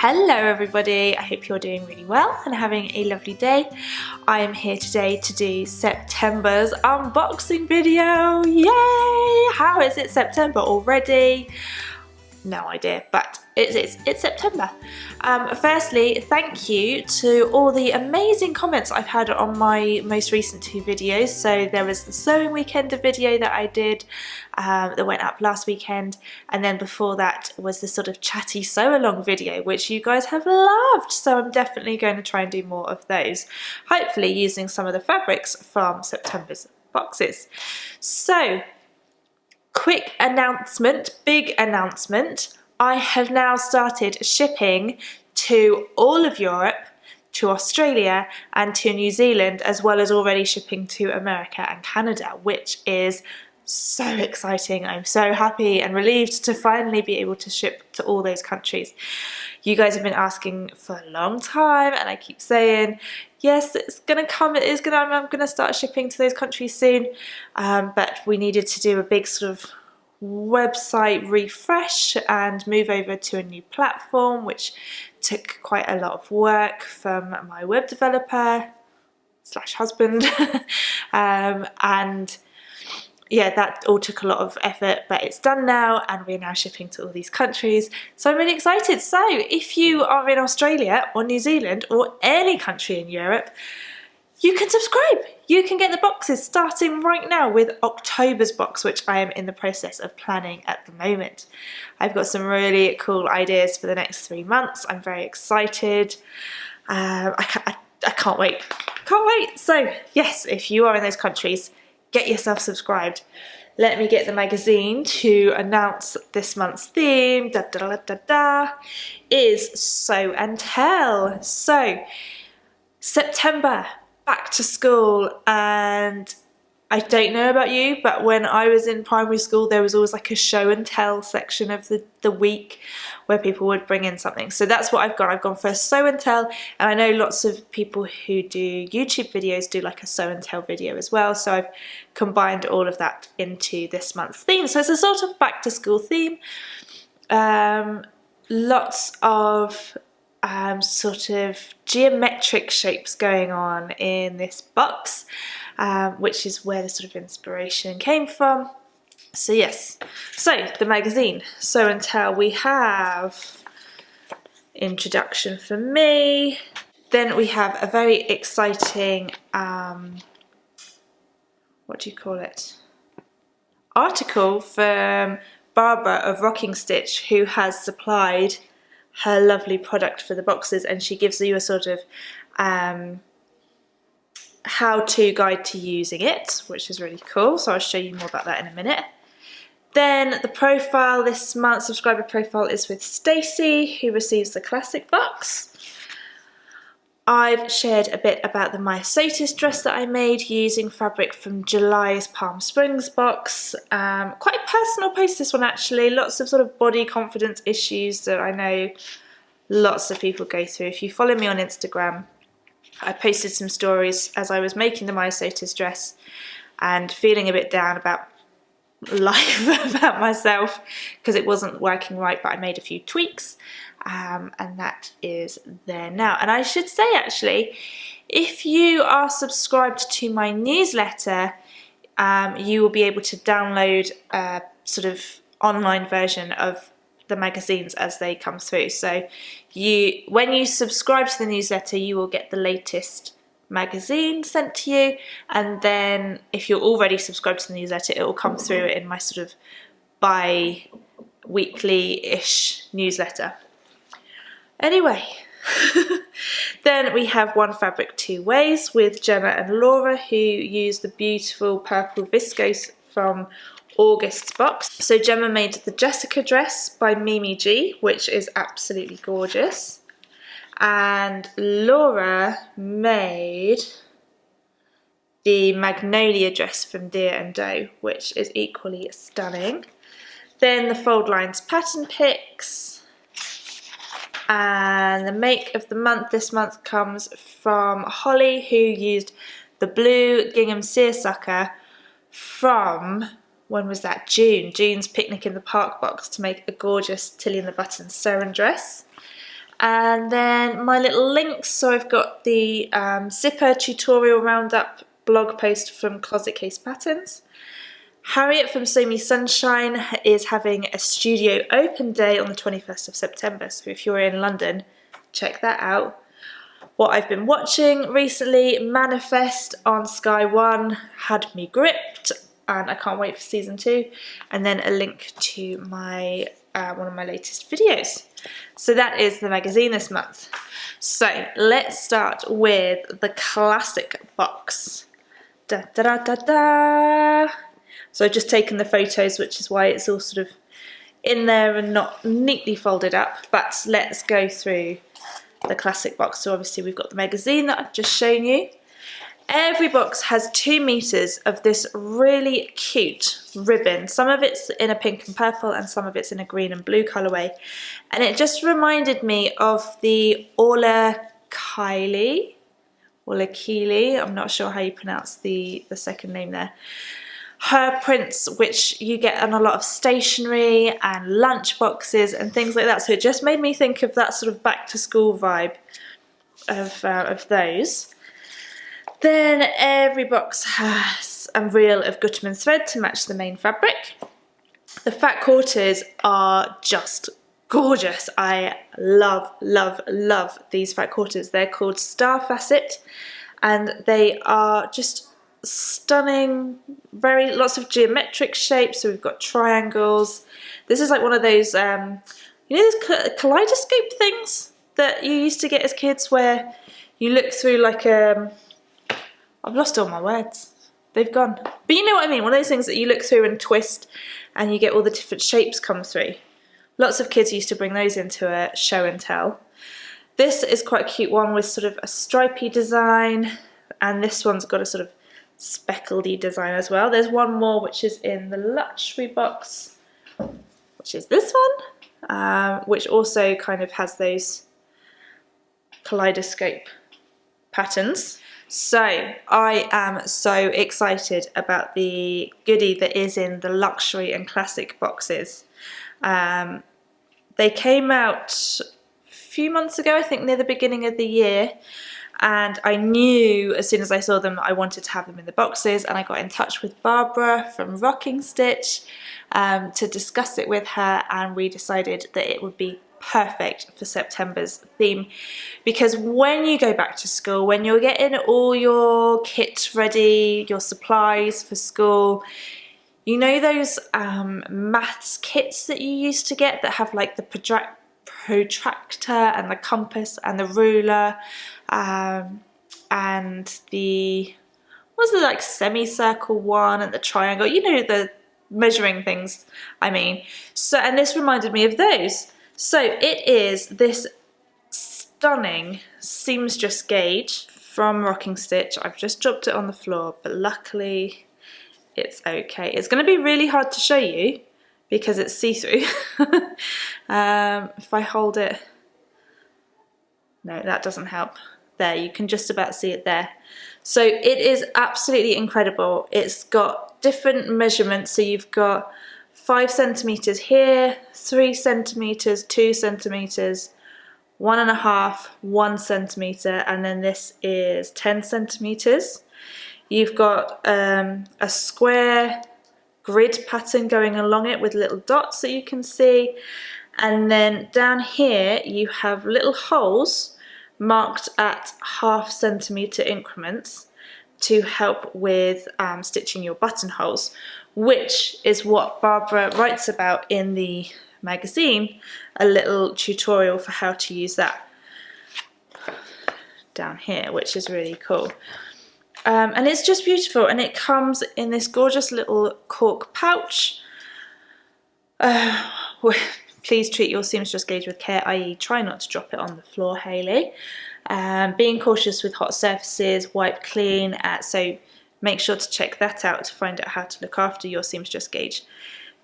Hello everybody, I hope you're doing really well and having a lovely day. I am here today to do September's unboxing video. Yay! How is it September already? No idea, but it's September. Firstly, thank you to all the amazing comments I've had on my most recent two videos. So there was the sewing weekender video that I did that went up last weekend, and then before that was the sort of chatty sew along video, which you guys have loved. So I'm definitely going to try and do more of those, hopefully using some of the fabrics from September's boxes. So quick announcement, big announcement. I have now started shipping to all of Europe, to Australia and to New Zealand, as well as already shipping to America and Canada, which is so exciting. I'm so happy and relieved to finally be able to ship to all those countries. You guys have been asking for a long time, and I keep saying, yes, it's gonna come, I'm gonna start shipping to those countries soon, but we needed to do a big sort of website refresh and move over to a new platform, which took quite a lot of work from my web developer / husband and yeah, that all took a lot of effort, but it's done now and we're now shipping to all these countries. So I'm really excited. So if you are in Australia or New Zealand or any country in Europe, you can subscribe. You can get the boxes starting right now with October's box, which I am in the process of planning at the moment. I've got some really cool ideas for the next 3 months. I'm very excited. I can't wait. Can't wait. So yes, if you are in those countries, get yourself subscribed. Let me get the magazine to announce this month's theme. Is Sew and Tell. So September, back to school, and I don't know about you, but when I was in primary school there was always like a show and tell section of the week where people would bring in something. So that's what I've got. I've gone for a sew and tell, and I know lots of people who do YouTube videos do like a sew and tell video as well, so I've combined all of that into this month's theme. So it's a sort of back to school theme. Lots of sort of geometric shapes going on in this box, which is where the sort of inspiration came from. So yes, so the magazine, Sew and Tell, we have introduction for me, then we have a very exciting, what do you call it, article from Barbara of Rocking Stitch, who has supplied her lovely product for the boxes, and she gives you a sort of how-to guide to using it, which is really cool, so I'll show you more about that in a minute. Then the profile this month, subscriber profile, is with Stacey, who receives the classic box. I've shared a bit about the Myosotis dress that I made using fabric from July's Palm Springs box. Quite a personal post, this one actually. Lots of sort of body confidence issues that I know lots of people go through. If you follow me on Instagram, I posted some stories as I was making the Myosotis dress and feeling a bit down about life, about myself, because it wasn't working right, but I made a few tweaks. And that is there now. And I should say actually, if you are subscribed to my newsletter, you will be able to download a sort of online version of the magazines as they come through. So when you subscribe to the newsletter, you will get the latest magazine sent to you, and then if you're already subscribed to the newsletter, it will come through in my sort of bi-weekly-ish newsletter. Anyway, then we have One Fabric Two Ways with Gemma and Laura, who use the beautiful purple viscose from August's box. So Gemma made the Jessica dress by Mimi G, which is absolutely gorgeous, and Laura made the Magnolia dress from Deer and Doe, which is equally stunning. Then the Fold Lines pattern picks. And the make of the month this month comes from Holly, who used the blue gingham seersucker from, when was that, June's Picnic in the Park box to make a gorgeous Tilly and the Buttons sewn dress. And then my little links, so I've got the zipper tutorial roundup blog post from Closet Case Patterns. Harriet from Sew Me Sunshine is having a studio open day on the 21st of September, so if you're in London, check that out. What I've been watching recently, Manifest on Sky One had me gripped, and I can't wait for season 2. And then a link to my one of my latest videos. So that is the magazine this month. So let's start with the classic box. Da da da da da. So I've just taken the photos, which is why it's all sort of in there and not neatly folded up. But let's go through the classic box. So obviously we've got the magazine that I've just shown you. Every box has 2 meters of this really cute ribbon. Some of it's in a pink and purple and some of it's in a green and blue colourway. And it just reminded me of the Orla Keely, I'm not sure how you pronounce the second name there. Her prints, which you get on a lot of stationery and lunch boxes and things like that. So it just made me think of that sort of back to school vibe of those. Then every box has a reel of Gutermann thread to match the main fabric. The fat quarters are just gorgeous. I love, love, love these fat quarters. They're called Star Facet and they are just stunning, lots of geometric shapes. So we've got triangles. This is like one of those, you know, those kaleidoscope things that you used to get as kids where you look through like I've lost all my words. They've gone. But you know what I mean, one of those things that you look through and twist and you get all the different shapes come through. Lots of kids used to bring those into a show and tell. This is quite a cute one with sort of a stripy design, and this one's got a sort of speckledy design as well. There's one more which is in the luxury box, which is this one, which also kind of has those kaleidoscope patterns. So I am so excited about the goodie that is in the luxury and classic boxes. They came out a few months ago, I think near the beginning of the year, and I knew as soon as I saw them I wanted to have them in the boxes, and I got in touch with Barbara from Rocking Stitch to discuss it with her, and we decided that it would be perfect for September's theme, because when you go back to school, when you're getting all your kit ready, your supplies for school, you know those maths kits that you used to get that have like the protractor and the compass and the ruler and the, what's the like semicircle one and the triangle, you know, the measuring things I mean. So, and this reminded me of those. So it is this stunning seamstress gauge from Rocking Stitch. I've just dropped it on the floor, but luckily it's okay. It's going to be really hard to show you because it's see-through. If I hold it, no, that doesn't help. There, you can just about see it there. So it is absolutely incredible. It's got different measurements. So you've got 5 centimeters here, 3 centimeters, 2 centimeters, 1.5, 1 centimeter, and then this is 10 centimeters. You've got a square grid pattern going along it with little dots that you can see, and then down here you have little holes marked at 0.5 centimeter increments to help with stitching your buttonholes, which is what Barbara writes about in the magazine, a little tutorial for how to use that down here, which is really cool. And it's just beautiful, and it comes in this gorgeous little cork pouch. Please treat your seamstress gauge with care, i.e. try not to drop it on the floor, Hayley. Being cautious with hot surfaces, wipe clean, so make sure to check that out to find out how to look after your seamstress gauge,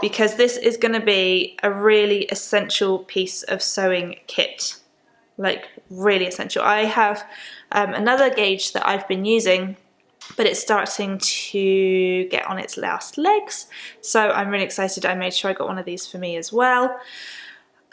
because this is going to be a really essential piece of sewing kit, like really essential. I have another gauge that I've been using, but it's starting to get on its last legs, so I'm really excited. I made sure I got one of these for me as well.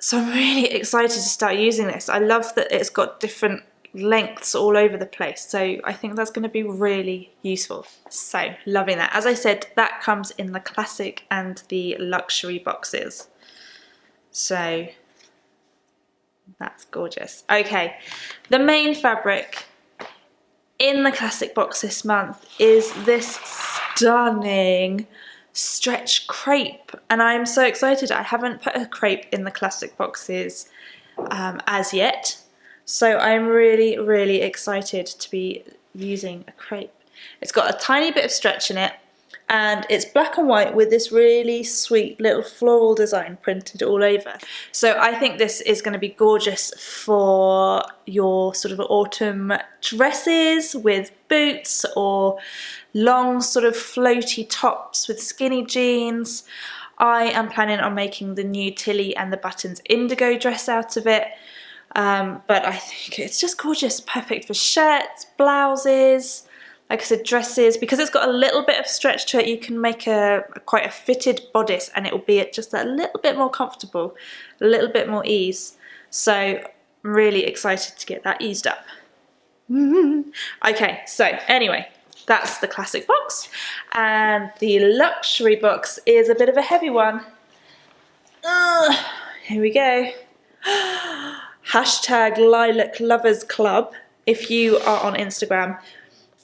So I'm really excited to start using this. I love that it's got different lengths all over the place, so I think that's going to be really useful. So loving that. As I said, that comes in the classic and the luxury boxes, so that's gorgeous. Okay, the main fabric in the classic box this month is this stunning stretch crepe, and I'm so excited. I haven't put a crepe in the classic boxes as yet, so I'm really excited to be using a crepe. It's got a tiny bit of stretch in it, and it's black and white with this really sweet little floral design printed all over. So I think this is going to be gorgeous for your sort of autumn dresses with boots, or long sort of floaty tops with skinny jeans. I am planning on making the new Tilly and the Buttons indigo dress out of it. But I think it's just gorgeous, perfect for shirts, blouses, like I said, dresses. Because it's got a little bit of stretch to it, you can make quite a fitted bodice, and it will be just a little bit more comfortable, a little bit more ease. So I'm really excited to get that eased up. Okay, so anyway, that's the classic box, and the luxury box is a bit of a heavy one. Here we go. Hashtag Lilac Lovers Club. If you are on Instagram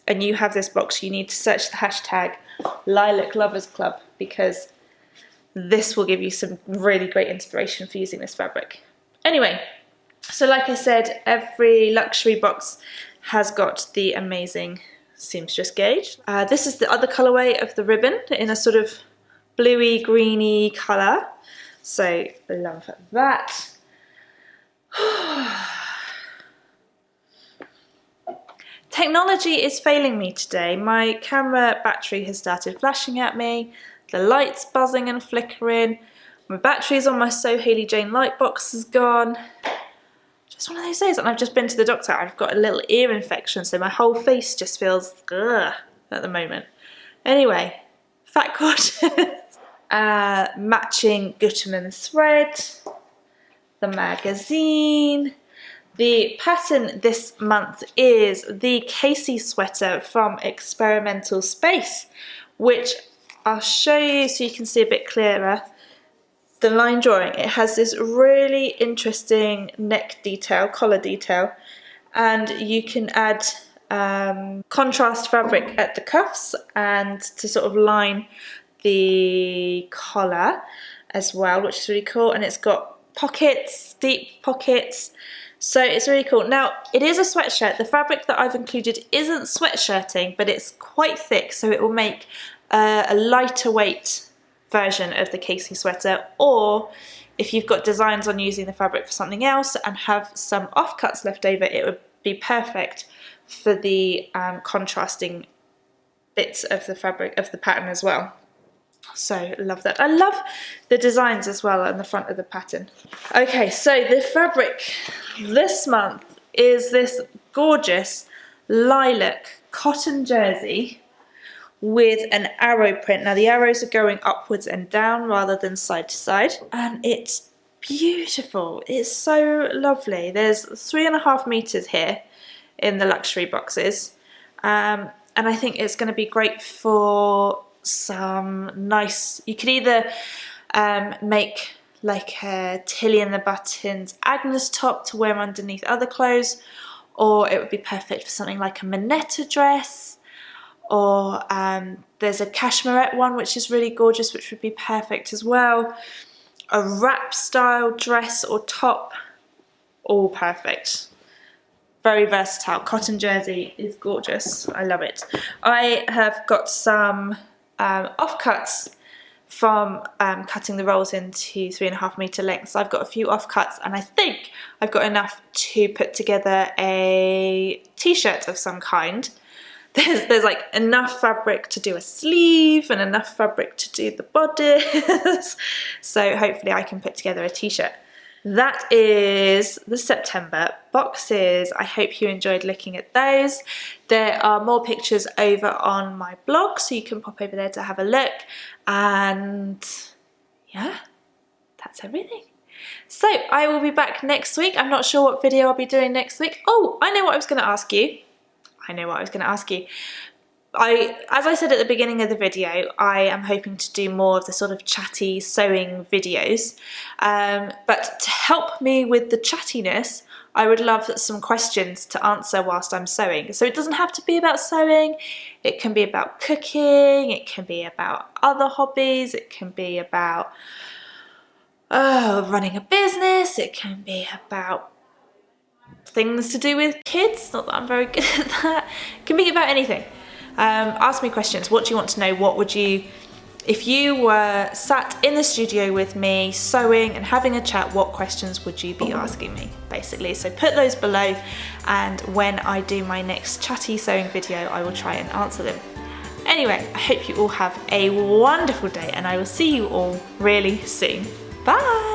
and you have this box, you need to search the hashtag Lilac Lovers Club, because this will give you some really great inspiration for using this fabric. Anyway, so like I said, every luxury box has got the amazing seamstress gauge. This is the other colourway of the ribbon in a sort of bluey greeny colour, so love that. Technology is failing me today. My camera battery has started flashing at me, the light's buzzing and flickering, my battery's on my So Hailey Jane light box is gone. Just one of those days, and I've just been to the doctor. I've got a little ear infection, so my whole face just feels ugh at the moment. Anyway, fat quarters, matching Gutermann thread, the magazine. The pattern this month is the Casey sweater from Experimental Space, which I'll show you so you can see a bit clearer. The line drawing, it has this really interesting neck detail, collar detail, and you can add contrast fabric at the cuffs and to sort of line the collar as well, which is really cool. And it's got pockets, deep pockets, so it's really cool. Now, it is a sweatshirt. The fabric that I've included isn't sweatshirting, but it's quite thick, so it will make a lighter weight version of the Casey sweater. Or if you've got designs on using the fabric for something else and have some offcuts left over, it would be perfect for the contrasting bits of the fabric of the pattern as well. So love that. I love the designs as well on the front of the pattern. Okay, so the fabric this month is this gorgeous lilac cotton jersey with an arrow print. Now the arrows are going upwards and down rather than side to side, and it's beautiful. It's so lovely. There's 3.5 meters here in the luxury boxes, and I think it's going to be great for some nice, you could either make like a Tilly and the Buttons Agnes top to wear underneath other clothes, or it would be perfect for something like a Minetta dress, or there's a cashmerette one which is really gorgeous, which would be perfect as well. A wrap style dress or top, all perfect. Very versatile. Cotton jersey is gorgeous. I love it. I have got some offcuts from cutting the rolls into 3.5 meter lengths. So I've got a few offcuts, and I think I've got enough to put together a t-shirt of some kind. There's like enough fabric to do a sleeve and enough fabric to do the bodice. So hopefully I can put together a t-shirt. That is the September boxes. I hope you enjoyed looking at those. There are more pictures over on my blog, so you can pop over there to have a look. And yeah, that's everything. So I will be back next week. I'm not sure what video I'll be doing next week. Oh, I know what I was going to ask you. As I said at the beginning of the video, I am hoping to do more of the sort of chatty sewing videos. But to help me with the chattiness, I would love some questions to answer whilst I'm sewing. So it doesn't have to be about sewing. It can be about cooking. It can be about other hobbies. It can be about running a business. It can be about things to do with kids. Not that I'm very good at that. It can be about anything. Ask me questions. What do you want to know? What would you, if you were sat in the studio with me sewing and having a chat, what questions would you be asking me, basically? So put those below, and when I do my next chatty sewing video, I will try and answer them. Anyway, I hope you all have a wonderful day, and I will see you all really soon. Bye!